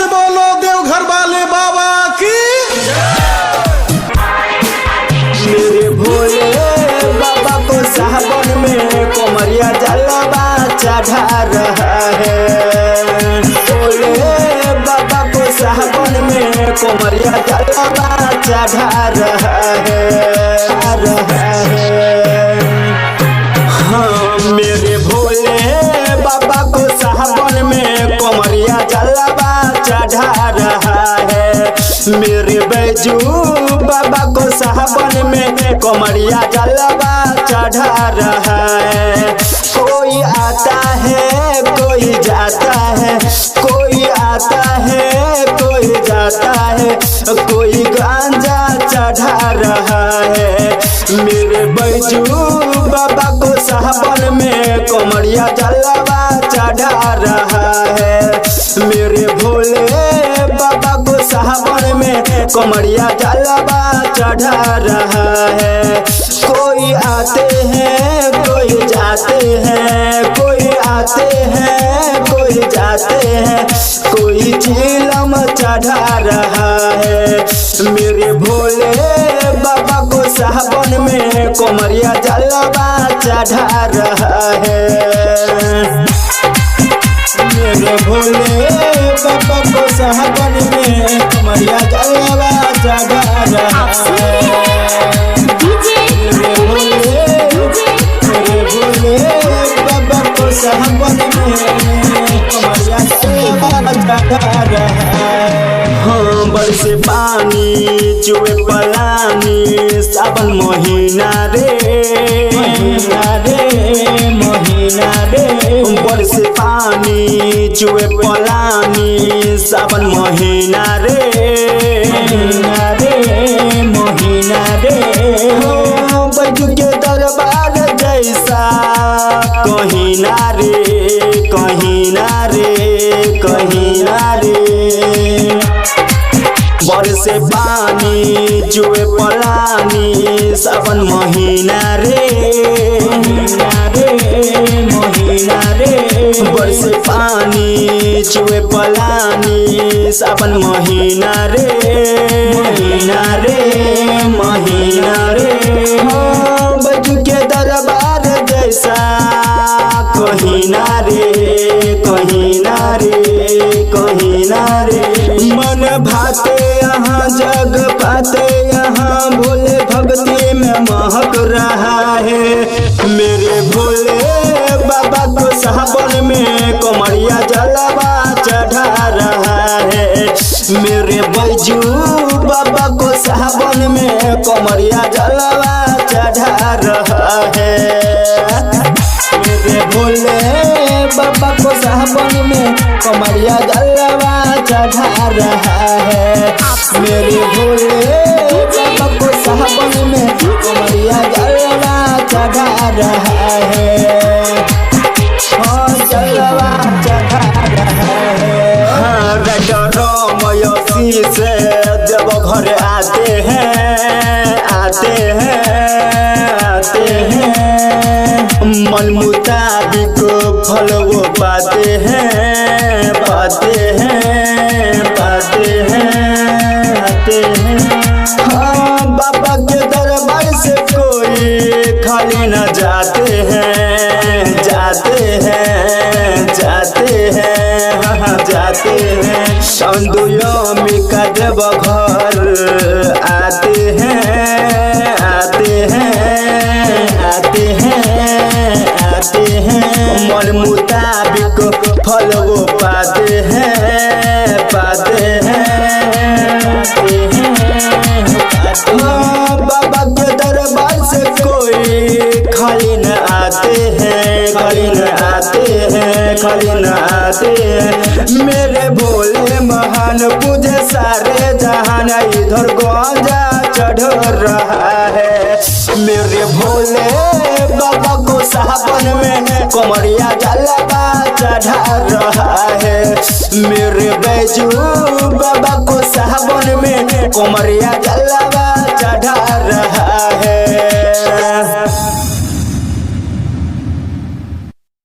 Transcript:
से बोलो देवघर वाले बाबा की। मेरे भोले बाबा को सावन में कोमरिया जलवा चढ़ा रहा है। भोले बाबा को सावन में कोमरिया जलवा चढ़ा रहा है। हाँ, मेरे भोले बाबा को सावन में कोमरिया जलवा चढ़ा रहा है। मेरे बैजू बाबा को सावन में कोमरिया जलवा चढ़ा रहा है। कोई आता है कोई जाता है, कोई आता है कोई जाता है, कोई गांजा चढ़ा रहा है। मेरे बैजू बाबा को सावन में कोमरिया जलवा चढ़ा रहा है। मेरे भोले बाबा को सावन में कोमरिया जलवा चढ़ा रहा है। कोई आते हैं कोई जाते हैं, कोई आते हैं कोई जाते हैं, कोई चिलम चढ़ा रहा है। मेरे भोले बाबा को सावन में कोमरिया जलवा चढ़ा रहा है। मेरे भोले बाबा को सावन में कोमरिया जलवा चढ़ा रहा है। मेरे भोले बाबा को सावन में कोमरिया जलवा चढ़ा रहा है। हाँ, बरसे पानी चुए पलानी सावन महीना रे, महीना रे। बरसे पानी चुए पलानी सावन महीना रे, महीना रे। बैजू के दरबार जैसा कहीं ना रे, कहीं ना रे, कहीं ना रे। बरसे पानी चुए पलानी सावन महीना रे, महीना रे। बरसे पानी चुए पलानी सावन महीना रे, महीना रे। बैजू के दरबार जैसा कहीं ना रे, कहीं ना रे, कहीं ना रे। मन भाते यहाँ जग पाते यहाँ भोले भक्ति में महक रहा है। मेरे भोले बाबा को सावन में कोमरिया जलवा चढ़ा रहा है। मेरे बैजू बाबा को सावन में कोमरिया जलवा चढ़ा रहा है। मेरे भोले बाबा को सावन में कोमरिया जलवा चढ़ा रहा है। मेरे भोले बाबा को सावन में कोमरिया जलवा चढ़ा रहा है। हाँ, जलवा चढ़ा रहा है। हाँ, मयसी से जब घर आते हैं, आते हैं, आते हैं। मन मुताबिक फल वो पाते हैं, पाते हैं, पाते हैं, आते हैं। हाँ, बाबा के दरबार से कोई खाली न जाते हैं, जाते हैं, जाते हैं, हाँ जाते हैं। संदुयोमी का जब घर आते हैं, आते हैं, आते हैं, आते हैं। मन मुताबिक फल वो पाते हैं, पाते हैं, पाते हैं। बाबा के दरबार से कोई खाली न आते हैं, खाली न आते हैं, खाली न आते हैं। मेरे भोले महान पूजे सारे जहान इधर गांजा चढ़ रहा है। मेरे भोले बाबा को सावन में कोमरिया जलवा चढ़ा रहा है। मेरे बैजू बाबा को सावन में कोमरिया जलवा चढ़ा रहा है।